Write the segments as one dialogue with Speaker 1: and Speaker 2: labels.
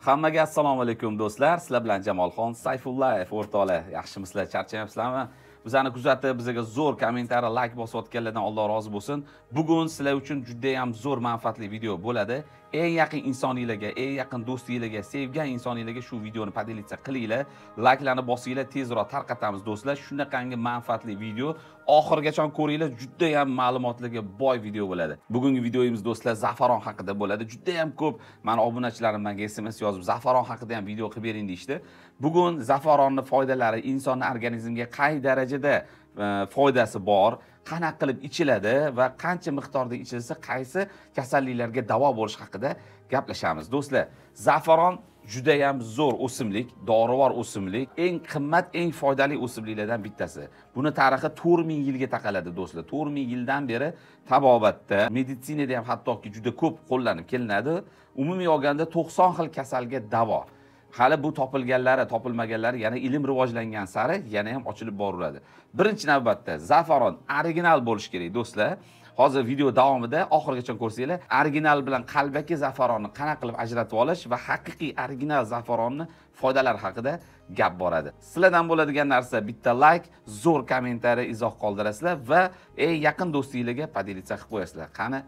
Speaker 1: Hammaga assalomu alaykum do'stlar. Sizlar bilan Jamolxon Sayfullayev o'rtoqlar. Yaxshimisizlar, charchamayapsizlarmi? Bizani kuzatib, bizga zo'r kommentariy, like bosib o'tganlardan Alloh rozi bo'lsin. Bugun sizlar uchun juda ham zo'r manfaatli video bo'ladi. Eng yaqin insoniylarga, eng yaqin do'stinglarga, sevgan insoniylarga shu videoni podelitsiya qilinglar, likelarni bosinglar, tezroq tarqatamiz do'stlar. Shunaqangi manfaatli video oxirigacha ko'ringlar, juda ham ma'lumotlarga boy video bo'ladi. Bugungi videomiz do'stlar zafaron haqida bo'ladi. Juda ham ko'p meni obunachilarim menga SMS yozib, zafaron haqida ham video qilib bering deydi. Bugun zafaronning foydalari, inson organizmiga qay darajada foydasi bor, qanaqa qilib ichiladi va qancha miqdorda ichilsa qaysi kasalliklarga davo bo'lish haqida gaplashamiz. Do'stlar, zafaron juda ham zo'r o'simlik, dorivor o'simlik, eng qimmat, eng foydali o'simliklardan bittasi. Buni tarixi 4000 yilga taqaladi do'stlar. 4000 yildan beri tabobatda, meditsinada ham hattoki juda ko'p qo'llanib kelinadi. Umumiy olganda 90 xil kasalga davo. Hali bu topilganlari, topilmaganlari yana ilm rivojlangan sari yana ham ochilib boriladi. Birinchi navbatda zafaron original bo'lish kerak do'stlar. Hozir video davomida oxirigacha ko'rsanglar, original bilan qalbaki zafaronni qanaqa qilib ajratib olish va haqiqiy original zafaronni foydalari haqida gap boradi. Sizlardan bo'ladigan narsa bitta like, zo'r kommentariy, izoh qoldirasizlar va eng yaqin do'stinglarga podelitsiya qilib qo'yasizlar. Qani,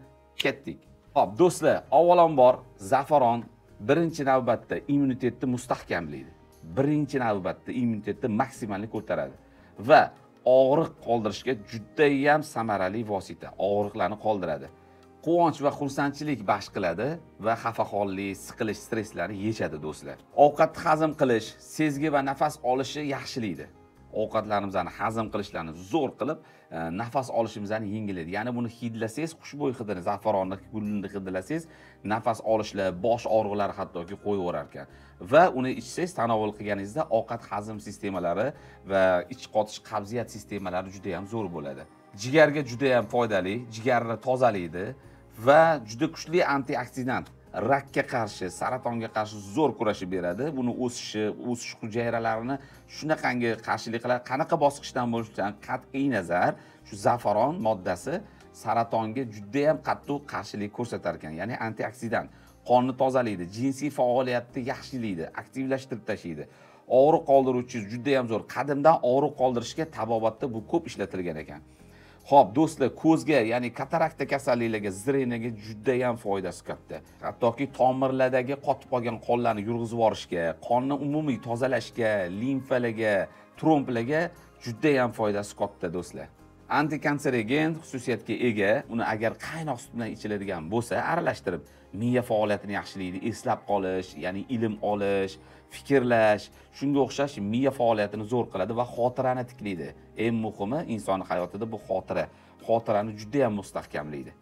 Speaker 1: ketdik. Xo'p, do'stlar, avvalambor zafaron birinchi navbatda immunitetni mustahkamlaydi. Birinchi navbatda immunitetni maksimalni ko'taradi va og'riq qoldirishga juda ham samarali vosita. Og'riqlarni qoldiradi. Quvonch va xursandchilik baxsh qiladi va xafaxonlik, siqilish, stresslarni yechadi do'stlar. Ovqatni hazm qilish, sezgi va nafas olishni yaxshilaydi. Ovqatlarimizni hazm qilishlarni zo'r qilib, nafas olishimizni yengillaydi. Ya'ni buni hidlasangiz, xushbo'y hidini, zafaronni gulini hidlasangiz, nafas olishlar, bosh og'riqlari hattoki qo'yaverar ekan. Va uni ichsangiz, tanovul qilganingizda ovqat hazm sistemalari va ich qotish, qabziyat sistemalari juda ham zo'r bo'ladi. Jigarga juda ham foydali, jigarni tozalaydi va juda kuchli antioksidant. Rakka qarshi, saratonga qarshi zo'r kurashib beradi. Buni o'sish hujayralarini shunaqangi qarshilik qiladi. Qanaqa bosqichdan bo'lishidan qat'iy nazar, shu zafaron moddasi saratonga juda ham qattiq qarshilik ko'rsatar ekan. Ya'ni antioksidant. Qonni tozalaydi, jinsiy faoliyatni yaxshilaydi, aktivlashtirib tashlaydi. Og'riq qoldiruvchi juda ham zo'r. Qadimdan og'riq qoldirishga tabobatda bu ko'p ishlatilgan ekan. Xo'p, do'stlar, ko'zga, ya'ni katarakta kasalliklarga, zreniyaga juda ham foydasi katta. Hattoki tomirlardagi qotib qolgan qonlarni yurg'izib yuborishga, qonni umumiy tozalashga, limfalarga, tromblarga juda ham foydasi katta do'stlar. Antikanserogen xususiyatga ega. Uni agar qaynoq sut bilan ichiladigan bo'lsa, aralashtirib miya faoliyatini yaxshilaydi, eslab qolish, ya'ni ilm olish, fikrlash, shunga o'xshash miya faoliyatini zo'r qiladi va xotirani tiklaydi. Eng muhimi inson hayotida bu xotira. Xotirani juda ham mustahkamlaydi.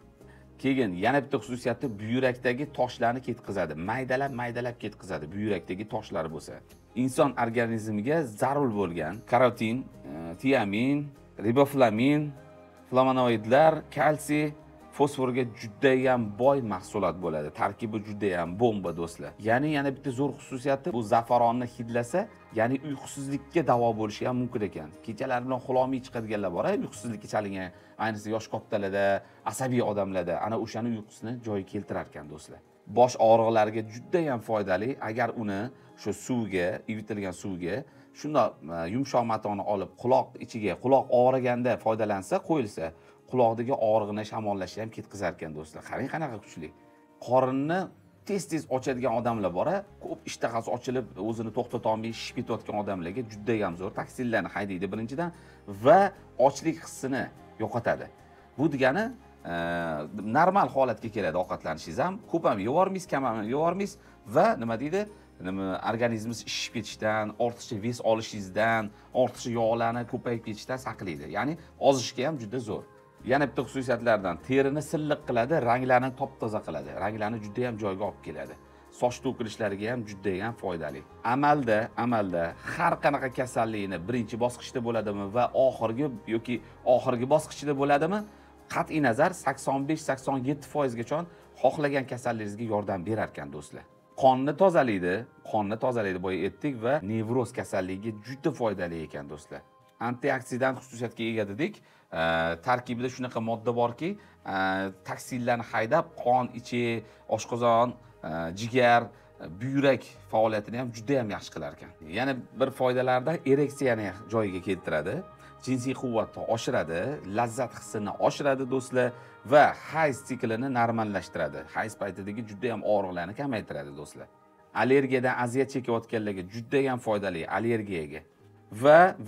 Speaker 1: Keyin yana bitta xususiyati buyrakdagi toshlarni ketkizadi. Maydalab ketkizadi buyrakdagi toshlari bo'lsa. Inson organizmiga zarur bo'lgan karotin, tiamin, riboflamin, flavonoidlar, kalsiy, fosforga juda ham boy mahsulot bo'ladi. Tarkibi juda ham bomba do'stlar. Ya'ni yana bitta zo'r xususiyati bu zafaronni hidlasa, ya'ni uyqusizlikka davo bo'lishi ham mumkin ekan. Kechalar bilan xulomiy chiqadiganlar bor, uyqusizlikka chalingan, ayniqsa yosh kattalarda, asabiy odamlarda ana o'shani uyqusini joyiga keltirar ekan do'stlar. Bosh og'riqlariga juda ham foydali. Agar uni shu suvga, ivitilgan suvga shundoq yumshoq matoni olib quloq ichiga, quloq og'riganda foydalansa, qo'yilsa, quloqdagi og'riqni shamollashni ham ketkizar ekan do'stlar. Qarang qanaqa kuchli. Qorinni tez ochadigan odamlar bor, ko'p ishtahasi ochilib, o'zini to'xtata olmay shishib ketayotgan odamlarga juda ham zo'r. Toksinlarni haydaydi birinchidan va ochlik hissini yo'qotadi. Bu degani normal holatga keladi ovqatlanishingiz ham. Ko'p ham yevormaysiz, kam ham yevormaysiz va nima deydi? Organizmingiz ishib ketishdan, ortiqcha ves olishingizdan, ortiqcha yog'larni ko'payib ketishdan saqlaydi. Ya'ni ozishga ham juda zo'r. Yana bitta xususiyatlardan terini silliq qiladi, ranglarni top-toza qiladi. Ranglarni juda ham joyiga olib keladi. Soch to'kilishlariga ham juda ham foydali. Amalda har qanaqa kasallikni birinchi bosqichda bo'ladimi va oxirgi bosqichda bo'ladimi? Qat'iy nazar 85-87% gacha xohlagan kasalligingizga yordam berar ekan do'stlar. Qonni tozalaydi, boya aytdik va nevroz kasalligiga juda foydali ekan do'stlar. Antioksidant xususiyatga ega dedik. Tarkibida shunaqa modda borki, toksinlarni haydab, qon ichi, oshqozon, jigar buyrak faoliyatini ham juda ham yaxshi qilar ekan. Yana bir foydalardan ereksiyani joyiga keltiradi. Jinsiy quvvatni oshiradi, lazzat hissini oshiradi do'stlar va hayz siklini normallashtiradi. Hayz paytidagi juda ham og'riqlarni kamaytiradi do'stlar. Allergiyadan aziyat chekayotganlarga juda ham foydali allergiyaga.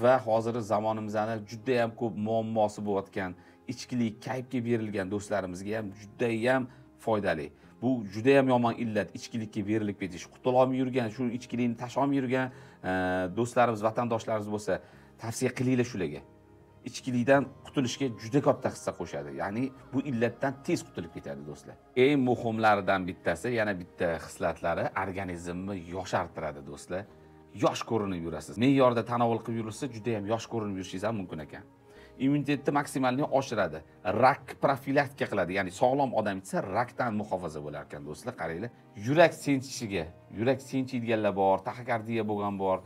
Speaker 1: Va hozirgi zamonimizda juda ham ko'p muammosi bo'layotgan, ichkilik, kayfga berilgan do'stlarimizga ham juda ham foydali. Bu juda ham yomon illat, ichkilikka berilib ketish. Qutulolmay yurgan, shu ichkilikni tashlolmay yurgan do'stlarimiz, vatandoshlarimiz bo'lsa, tavsiya qilinglar shularga. Ichkilikdan qutulishga juda katta hissa qo'shadi. Ya'ni bu illatdan tez qutulib ketadi do'stlar. Eng muhimlaridan bittasi, yana bitta xislatlari organizmni yoshartiradi do'stlar. Yosh ko'rinib yurasiz. Me'yorda tanovul qilib yurilsa, juda ham yosh ko'rinib yurishingiz ham mumkin ekan. Immunitetni maksimalni oshiradi. Rak profilaktika qiladi. Ya'ni sog'lom odam ichsa rakdan muhofaza bo'lar ekan do'stlar. Qaranglar. Yurak sinchishiga, yurak sinchiydiganlar bor, taxikardiya bo'lgan bor,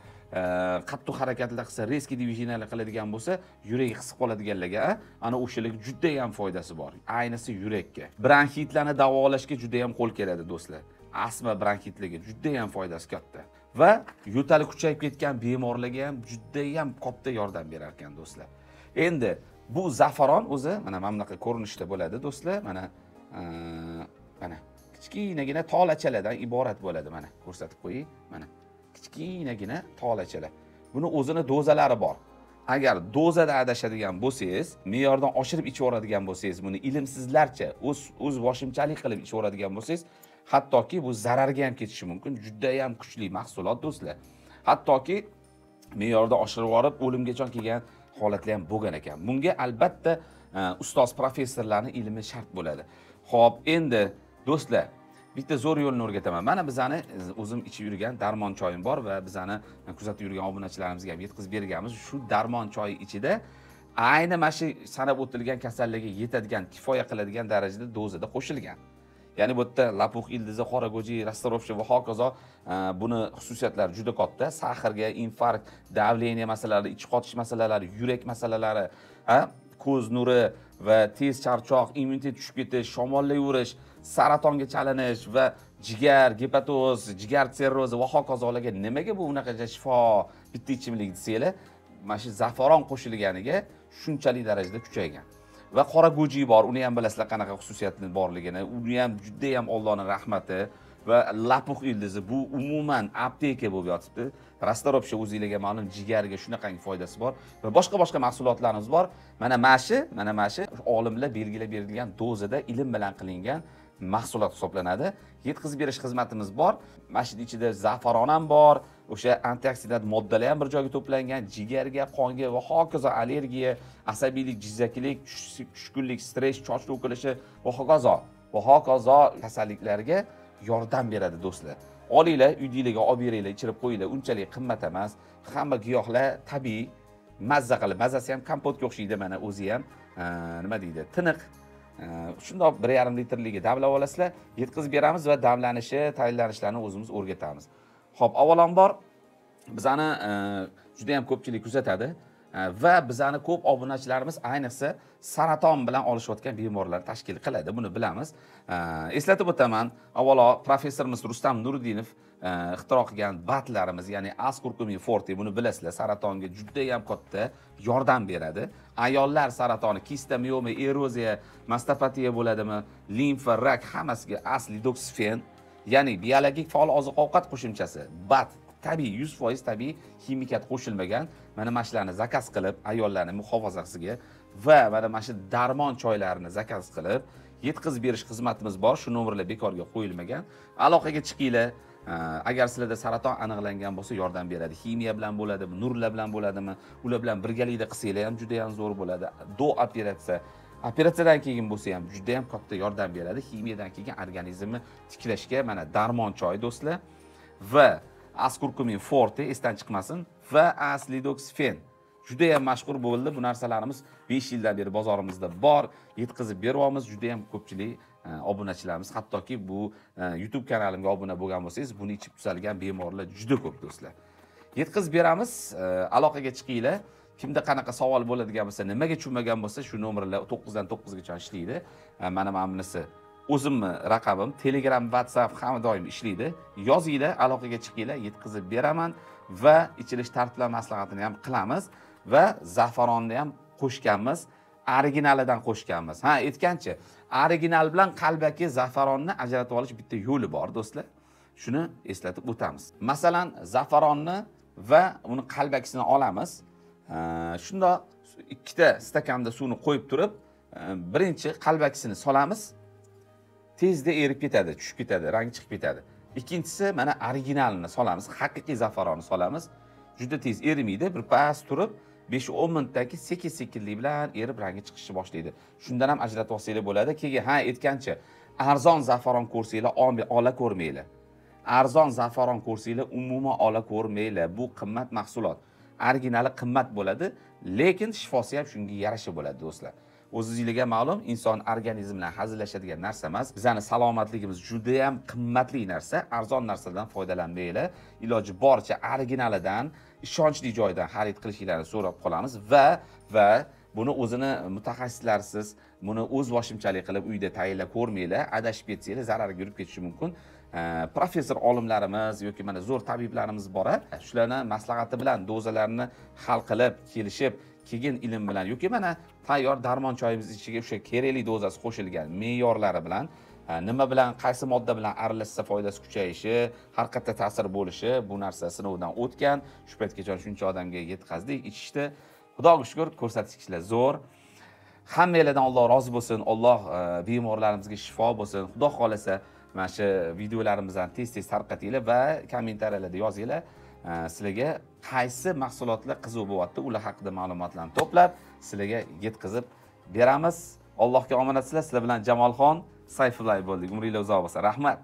Speaker 1: qattiq harakatlar qilsa, reski diviziyalar qiladigan bo'lsa, yuragi qisib qoladiganlarga ana o'shalarga juda ham foydasi bor. Ayniqsa yurakka. Bronxitlarni davolashga juda ham qo'l keladi do'stlar. Asma bronxitlarga juda ham foydasi katta. Va yo'tali kuchayib ketgan bemorlarga ham juda ham katta yordam berar ekan do'stlar. Endi bu zafaron o'zi mana bunaqa ko'rinishda bo'ladi do'stlar. Mana kichkinagina tolachalardan iborat bo'ladi. Mana ko'rsatib qo'ying. Mana kichkinagina tolachalar. Buni o'zini dozalari bor. Agar dozada adashadigan bo'lsangiz, me'yordan oshirib ichaveradigan bo'lsangiz, buni ilmsizlarcha o'z boshimchalik qilib ichaveradigan bo'lsangiz, hattoki bu zararga ham ketishi mumkin. Juda ham kuchli mahsulot do'stlar. Hattoki me'yordan oshirib yorib, o'limgacha kelgan holatlar ham bo'lgan ekan. Bunga albatta ustoz professorlarning ilmi shart bo'ladi. Xo'p, endi do'stlar, bitta zo'r yo'lni o'rgataman. Mana bizani o'zim ichib yurgan darmon choyim bor va bizani kuzatib yurgan obunachilarimizga ham yetkazib berganmiz. Shu darmon choyi ichida ayni mana shu sanab o'tilgan kasallikka yetadigan, kifoya qiladigan darajada dozada qo'shilgan. Ya'ni bu yerda lapuq ildizi, qora go'ji, rastorovchi va hokazo buni xususiyatlari juda katta. Sahrga, infarkt, davleniya masalalari, ich qotish masalalari, yurak masalalari, ko'z nuri va tez charchoq, immunitet tushib ketish, shamollayverish, saratonga chalinish va jigar, gepatoz, jigar sirrozi va hokazolarga nimaga bu unaqa shifo bitta ichimlik desanglar, mana shu zafaron qo'shilganiga shunchalik darajada kuchaygan. Va qora go'ji bor, uni ham bilasizlar qanaqa xususiyati borligini. Uni ham juda ham Allohning rahmati va lapuq ildizi bu umuman apteka bo'lib yotibdi. Rastoropsha o'zingizga ma'lum jigarga shunaqangi foydasi bor va boshqa mahsulotlarimiz bor. Mana mashi olimlar belgilab berilgan dozada ilm bilan qilingan mahsulot hisoblanadi. Yetkazib berish xizmatimiz bor. Mashina ichida zafaron ham bor, o'sha antioksidant moddalar ham bir joyga to'plangan, jigarga, qonga va hokazo allergiya, asabiylik, jizzakilik, tushkunlik, stress, choch to'kilishi va hokazo kasalliklarga yordam beradi do'stlar. Olinglar, uydingizga olib beringlar, ichirib qo'yinglar. Unchalik qimmat emas. Hamma giyohlar tabiiy, mazza qilib, mazasi ham kompotga o'xshaydi, mana o'zi ham nima deydi, tiniq. Shundoq 1,5 litrligiga damlab olasizlar, yetkazib beramiz va damlanishi, tayyorlanishlarini o'zimiz o'rgatamiz. Xo'p, avvalambor bizani juda ham ko'pchilik kuzatadi va bizani ko'p obunachilarimiz ayniqsa saraton bilan olishayotgan bemorlar tashkil qiladi. Buni bilamiz. Eslatib o'taman, avvalo professorimiz Rustam Nuriddinov ixtiro qilgan batlarimiz, ya'ni Askurkumin Forte, buni bilasizlar, saratonga juda ham katta yordam beradi. Ayollar saratoni, kista mioma, eroziya, mastopatiya bo'ladimi, limfa, rak hammasiga Aslidoxifen, ya'ni biologik faol oziq-ovqat qo'shimchasi, bat, tabiiy, 100% tabiiy, ximikat qo'shilmagan. Mana mashlarni zakaz qilib, ayollarning muhofazasiga va mana shu darmon choylarini zakaz qilib yetkazib berish xizmatimiz bor. Shu nomerlar bekorga qo'yilmagan. Aloqaga chiqinglar. Agar sizlarda saraton aniqlangan bo'lsa, yordam beradi. Ximiya bilan bo'ladimi, nurlar bilan bo'ladimi, ular bilan birgalikda qilsanglar ham juda ham zo'r bo'ladi. Operatsiyadan keyin bo'lsa ham juda ham katta yordam beradi. Ximiyadan keyin organizmni tiklashga mana darmon choy do'stlar va Askurkumin Forte esdan chiqmasin va Aslidoxifen juda ham mashhur bo'ldi. Bu narsalarimiz 5 yildan beri bozorimizda bor, yetkazib beryapmiz. Juda ham ko'pchilik obunachilarimiz, hattoki bu YouTube kanalimga obuna bo'lgan bo'lsangiz, buni ichib tuzalgan bemorlar juda ko'p do'stlar. Yetkazib beramiz, aloqaga chiqinglar. Kimda qanaqa savol bo'ladigan bo'lsa, nimaga tushunmagan bo'lsa, shu nomerlar 9 dan 9 gacha ishlaydi. Mana bunisi o'zimni raqamim, Telegram, WhatsApp hamma doim ishlaydi. Yozinglar, aloqaga chiqinglar, yetkazib beraman va ichilish tartiblar maslahatini ham qilamiz va zafaronni ham qo'shganmiz, originalidan qo'shganmiz. Ha, aytgancha, original bilan qalbaki zafaronni ajratib olish bitta yo'li bor, do'stlar. Shuni eslatib o'tamiz. Masalan, zafaronni va uni qalbakisini olamiz. Shunda ikkita stakanda suvni qo'yib turib, birinchi qalbakisini solamiz. Tezda erib ketadi, tushib ketadi, rangi chiqib ketadi. Ikkinchisi mana originalini solamiz, haqiqiy zafaronni solamiz. Juda tez erimaydi, bir pas turib 5-10 minutdagi sekin-sekinlik bilan erib rangi chiqishni boshlaydi. Shundan ham ajratib olsanglar bo'ladi. Keyin ha aytgancha, arzon zafaron ko'rsanglar ola ko'rmanglar. Arzon zafaron ko'rsanglar umuman ola ko'rmanglar. Bu qimmat mahsulot. Originali qimmat bo'ladi, lekin shifosi ham shunga yarasha bo'ladi, do'stlar. O'zingizga ma'lum, inson organizmi bilan hazillashadigan narsa emas. Bizning salomatligimiz juda ham qimmatli narsa. Arzon narsadan foydalanmanglar. Iloji boricha originalidan, ishonchli joydan xarid qilishingizni so'rab qolamiz va buni o'zini mutaxassislarsiz, buni o'z boshimchalik qilib uyda tayyorlab ko'rmanglar. Adashib ketsanglar zararga yurib ketishi mumkin. Professor olimlarimiz yoki mana zo'r tabiblarimiz bor. Shularning maslahati bilan dozalarni hal qilib, kelishib, keyin ilm bilan yoki mana tayyor darmon choyimiz ichiga o'sha kerakli dozasi qo'shilgan me'yorlari bilan nima bilan, qaysi modda bilan aralashsa foydasi kuchayishi, har qanday ta'sir bo'lishi, bu narsa sinovdan o'tgan. Shu paytgacha shuncha odamga yetkazdik, ichishdi. Xudoga shukr, ko'rsatkichlar zo'r. Hammanglardan Alloh rozi bo'lsin. Alloh bemorlarimizga shifo bo'lsin. Xudo xolasa mana shu videolarimizni tez-tez tarqatinglar va kommentariyalarda yozinglar. Sizlarga qaysi mahsulotlar qiziq bo'lyapti, ular haqida ma'lumotlarni to'plab sizlarga yetkazib beramiz. Allohga omonat sizlar. Sizlar bilan Jamolxon Sayfullayev bo'ldik. Umringiz uzoq bo'lsin. Rahmat.